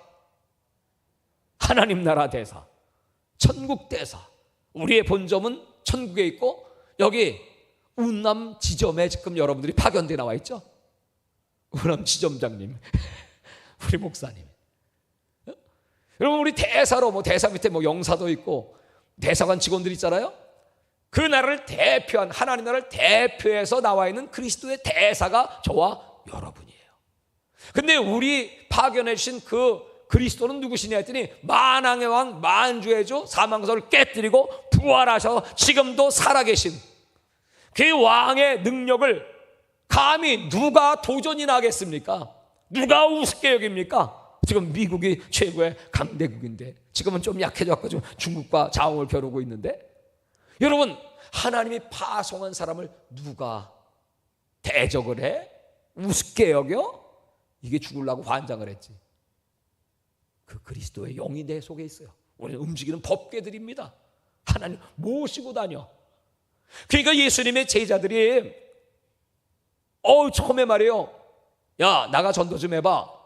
하나님 나라 대사, 천국 대사. 우리의 본점은 천국에 있고 여기 운남 지점에 지금 여러분들이 파견돼 나와 있죠. 운남 지점장님, 우리 목사님. 여러분, 우리 대사로 뭐 대사 밑에 뭐 영사도 있고 대사관 직원들 있잖아요. 그 나라를 대표한, 하나님 나라를 대표해서 나와 있는 그리스도의 대사가 저와 여러분이에요. 근데 우리 파견해 주신 그 그리스도는 누구시냐 했더니 만왕의 왕 만주의 주 사망서를 깨뜨리고 부활하셔서 지금도 살아계신 그 왕의 능력을 감히 누가 도전이나 하겠습니까? 누가 우습게 여깁니까? 지금 미국이 최고의 강대국인데 지금은 좀 약해져서 중국과 자웅을 겨루고 있는데, 여러분, 하나님이 파송한 사람을 누가 대적을 해? 우습게 여겨? 이게 죽으려고 환장을 했지. 그 그리스도의 영이 내 속에 있어요. 우리는 움직이는 법궤들입니다. 하나님 모시고 다녀. 그러니까 예수님의 제자들이 처음에 말이에요, 야, 나가 전도 좀 해봐.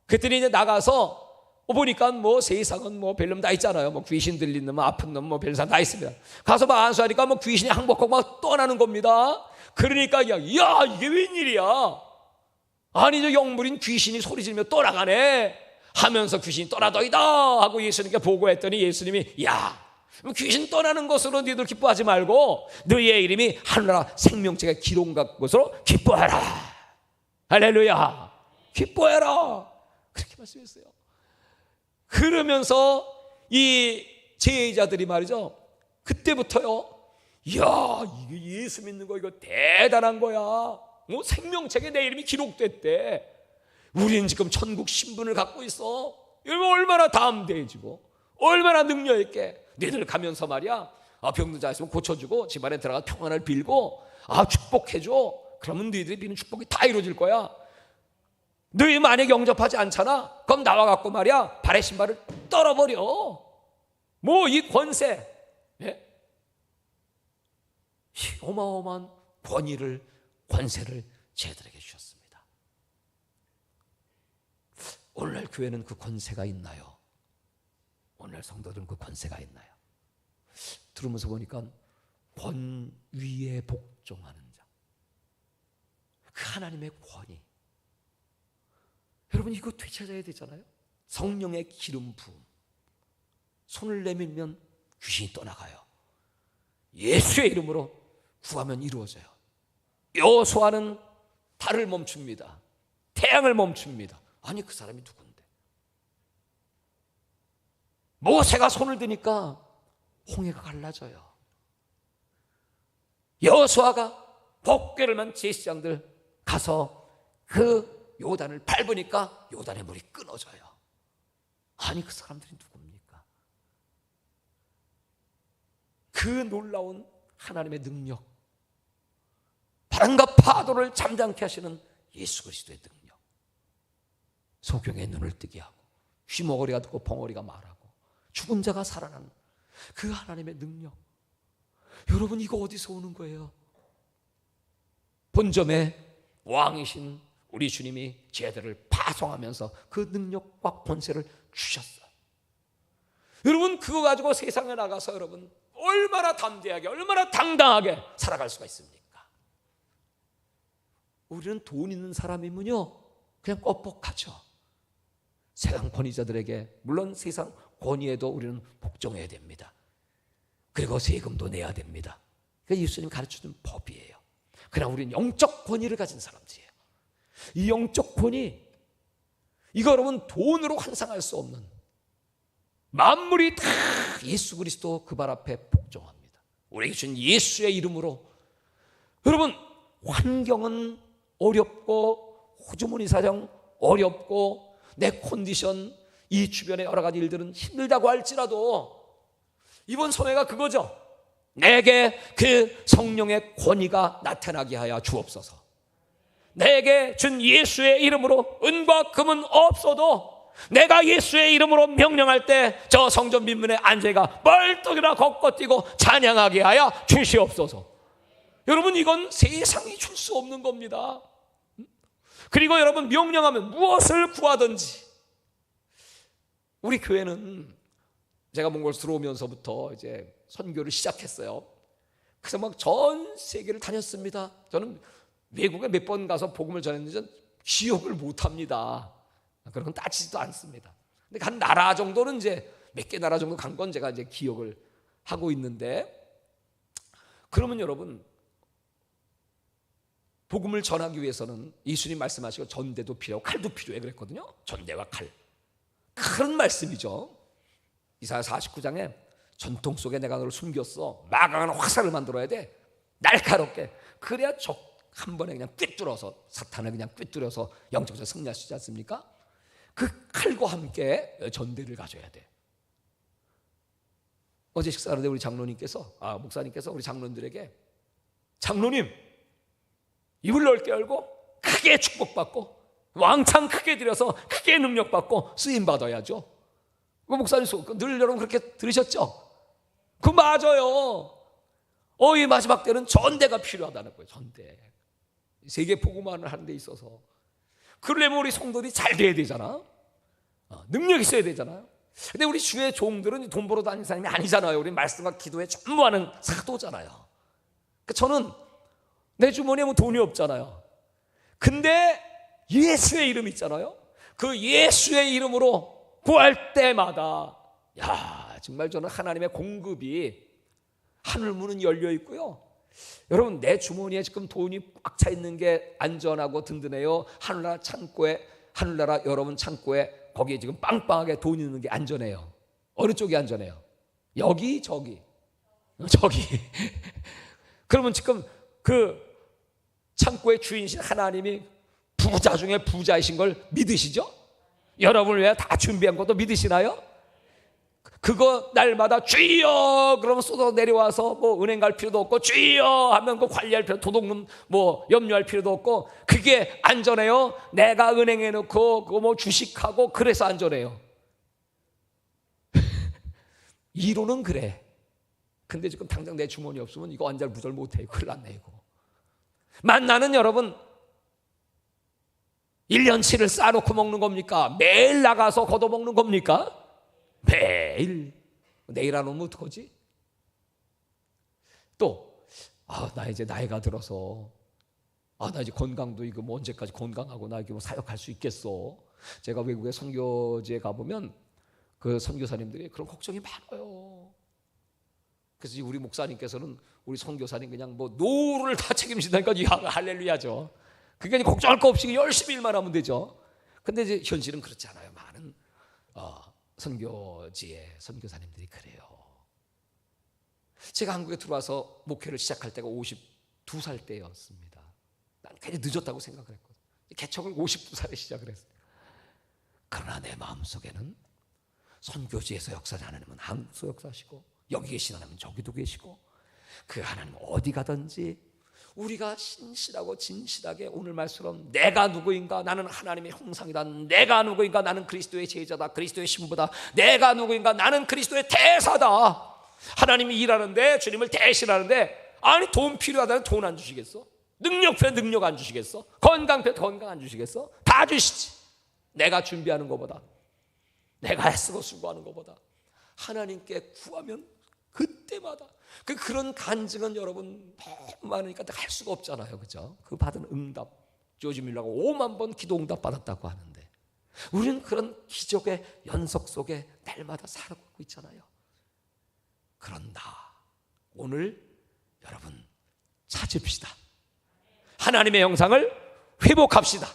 그랬더니 이제 나가서 보니까 뭐 세상은 뭐 별놈 다 있잖아요. 뭐 귀신 들린 놈, 아픈 놈, 뭐 별사람 다 있습니다. 가서 막 안수하니까 뭐 귀신이 항복하고 막 떠나는 겁니다. 그러니까 야, 이게 웬일이야? 아니, 저 영물인 귀신이 소리 지르며 떠나가네 하면서 귀신이 떠나더이다 하고 예수님께 보고했더니 예수님이, 야, 귀신 떠나는 것으로 너희들 기뻐하지 말고 너희의 이름이 하늘나라 생명책에 기록한 것으로 기뻐해라. 할렐루야. 기뻐해라. 그렇게 말씀했어요. 그러면서 이 제자들이 말이죠, 그때부터요, 이야, 이게 예수 믿는 거 이거 대단한 거야. 생명책에 내 이름이 기록됐대. 우리는 지금 천국 신분을 갖고 있어. 여러분, 얼마나 담대해지고 얼마나 능력 있게. 너희들 가면서 말이야, 병든 자 있으면 고쳐주고 집안에 들어가 평안을 빌고 축복해줘. 그러면 너희들이 비는 축복이 다 이루어질 거야. 너희 만약에 영접하지 않잖아, 그럼 나와갖고 말이야 발의 신발을 떨어버려. 뭐 이 권세, 예? 어마어마한 권세를 제들에게 주셨습니다. 오늘날 교회는 그 권세가 있나요? 오늘날 성도들은 그 권세가 있나요? 들으면서 보니까 권위에 복종하는 자, 그 하나님의 권위. 여러분, 이거 되찾아야 되잖아요. 성령의 기름 부음. 손을 내밀면 귀신이 떠나가요. 예수의 이름으로 구하면 이루어져요. 여호수아는 달을 멈춥니다. 태양을 멈춥니다. 아니, 그 사람이 누군데? 모세가 손을 드니까 홍해가 갈라져요. 여호수아가 법궤를 만 제사장들 가서 그 요단을 밟으니까 요단의 물이 끊어져요. 아니, 그 사람들이 누굽니까? 그 놀라운 하나님의 능력, 바람과 파도를 잠잠케 하시는 예수 그리스도의 능력, 소경의 눈을 뜨게 하고 쥐머거리가 듣고 벙어리가 말하고 죽은 자가 살아나는 그 하나님의 능력. 여러분, 이거 어디서 오는 거예요? 본점의 왕이신 우리 주님이 제자들을 파송하면서 그 능력과 권세를 주셨어요. 여러분, 그거 가지고 세상에 나가서 여러분 얼마나 담대하게, 얼마나 당당하게 살아갈 수가 있습니까? 우리는 돈 있는 사람이면요 그냥 뻑뻑하죠. 세상 권위자들에게, 물론 세상 권위에도 우리는 복종해야 됩니다. 그리고 세금도 내야 됩니다. 그게 예수님 가르쳐준 법이에요. 그러나 우리는 영적 권위를 가진 사람들이에요. 이 영적 권위, 이거 여러분 돈으로 환상할 수 없는, 만물이 다 예수 그리스도 그 발 앞에 복종합니다. 우리에게 주신 예수의 이름으로. 여러분, 환경은 어렵고 호주머니 사정 어렵고 내 컨디션, 이 주변의 여러 가지 일들은 힘들다고 할지라도 이번 소회가 그거죠. 내게 그 성령의 권위가 나타나게 하여 주옵소서. 내게 준 예수의 이름으로 은과 금은 없어도 내가 예수의 이름으로 명령할 때 저 성전 민문의 안제가 뻘떡이나 걷고뛰고 찬양하게 하여 주시옵소서. 여러분, 이건 세상이 줄 수 없는 겁니다. 그리고 여러분, 명령하면 무엇을 구하든지. 우리 교회는 제가 몽골 들어오면서부터 이제 선교를 시작했어요. 그래서 막 전 세계를 다녔습니다. 저는 외국에 몇 번 가서 복음을 전했는데 기억을 못 합니다. 그런 건 따지지도 않습니다. 근데 한 나라 정도는 이제 몇 개 나라 정도 간 건 제가 이제 기억을 하고 있는데, 그러면 여러분, 복음을 전하기 위해서는 예수님 말씀하시고 전대도 필요하고 칼도 필요해 그랬거든요. 전대와 칼. 큰 말씀이죠. 이사야 49장에 전통 속에 내가 너를 숨겼어. 마강한 화살을 만들어야 돼. 날카롭게. 그래야 적 한 번에 그냥 꿰뚫어서, 사탄을 그냥 꿰뚫어서 영적으로 승리할 수 있지 않습니까? 그 칼과 함께 전대를 가져야 돼. 어제 식사하는데 우리 장로님께서, 목사님께서 우리 장로님들에게, 장로님, 입을 넓게 열고 크게 축복받고 왕창 크게 드려서 크게 능력받고 쓰임받아야죠. 그 목사님 늘 여러분 그렇게 들으셨죠? 그 맞아요. 이 마지막 때는 전대가 필요하다는 거예요. 전대. 세계 복음화를 하는 데 있어서. 그러려면 우리 성도들이 잘 돼야 되잖아. 능력이 있어야 되잖아요. 근데 우리 주의 종들은 돈 벌어 다니는 사람이 아니잖아요. 우리 말씀과 기도에 전무하는 사도잖아요. 그러니까 저는 내 주머니에 뭐 돈이 없잖아요. 근데 예수의 이름 있잖아요. 그 예수의 이름으로 구할 때마다, 야, 정말 저는 하나님의 공급이 하늘 문은 열려 있고요. 여러분, 내 주머니에 지금 돈이 꽉 차 있는 게 안전하고 든든해요. 하늘나라 창고에, 하늘나라 여러분 창고에 거기에 지금 빵빵하게 돈이 있는 게 안전해요. 어느 쪽이 안전해요? 여기, 저기. 그러면 지금 그 창고의 주인이신 하나님이 부자 중에 부자이신 걸 믿으시죠? 여러분을 위해 다 준비한 것도 믿으시나요? 그거 날마다 주여 그러면 쏟아 내려와서 뭐 은행 갈 필요도 없고, 주여 하면 그 관리할 필요, 도둑놈 뭐 염려할 필요도 없고, 그게 안전해요? 내가 은행에 넣고 그거 뭐 주식하고 그래서 안전해요. 이론은 그래. 근데 지금 당장 내 주머니 없으면 이거 안절부절 못해. 큰일 났네 이거. 만나는 여러분 1년치를 싸놓고 먹는 겁니까? 매일 나가서 걷어먹는 겁니까? 매일. 내일 안 오면 어떡하지? 또 나 이제 나이가 들어서 나 이제 건강도 이거 뭐 언제까지 건강하고 나 이게 뭐 사역할 수 있겠어? 제가 외국에 선교지에 가보면 그 선교사님들이 그런 걱정이 많아요. 그래서 우리 목사님께서는 우리 선교사님 그냥 뭐 노후를 다 책임진다니까 할렐루야죠. 그러니까 걱정할 거 없이 열심히 일만 하면 되죠. 근데 이제 현실은 그렇지 않아요. 많은 선교지의 선교사님들이 그래요. 제가 한국에 들어와서 목회를 시작할 때가 52살 때였습니다. 난 굉장히 늦었다고 생각을 했거든요. 개척을 52살에 시작을 했어요. 그러나 내 마음속에는 선교지에서 역사하는 하나님은 한국에서 역사하시고, 여기 계신 하나님은 저기도 계시고, 그 하나님은 어디 가든지 우리가 신실하고 진실하게 오늘 말처럼 내가 누구인가, 나는 하나님의 형상이다, 내가 누구인가, 나는 그리스도의 제자다, 그리스도의 신부다, 내가 누구인가, 나는 그리스도의 대사다. 하나님이 일하는데, 주님을 대신하는데, 아니 돈 필요하다면 돈 안 주시겠어? 능력 필요하면 능력 안 주시겠어? 건강 필요하면 건강 안 주시겠어? 다 주시지. 내가 준비하는 것보다, 내가 애쓰고 수고하는 것보다 하나님께 구하면 그때마다 그런 간증은 여러분 너무 많으니까 할 수가 없잖아요. 그죠? 그 받은 응답, 조지 밀러가 5만 번 기도 응답 받았다고 하는데, 우리는 그런 기적의 연속 속에 날마다 살아가고 있잖아요. 그런다, 오늘 여러분 찾읍시다. 하나님의 형상을 회복합시다.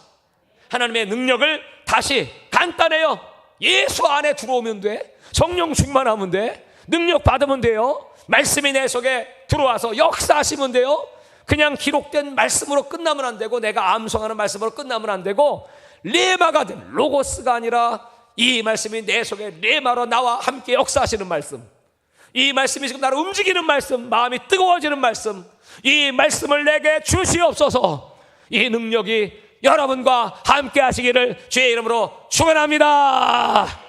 하나님의 능력을 다시, 간단해요. 예수 안에 들어오면 돼. 성령 충만하면 돼. 능력 받으면 돼요. 말씀이 내 속에 들어와서 역사하시면 돼요. 그냥 기록된 말씀으로 끝나면 안 되고, 내가 암송하는 말씀으로 끝나면 안 되고, 레마가 된, 로고스가 아니라 이 말씀이 내 속에 레마로 나와 함께 역사하시는 말씀, 이 말씀이 지금 나를 움직이는 말씀, 마음이 뜨거워지는 말씀, 이 말씀을 내게 주시옵소서. 이 능력이 여러분과 함께 하시기를 주의 이름으로 축원합니다.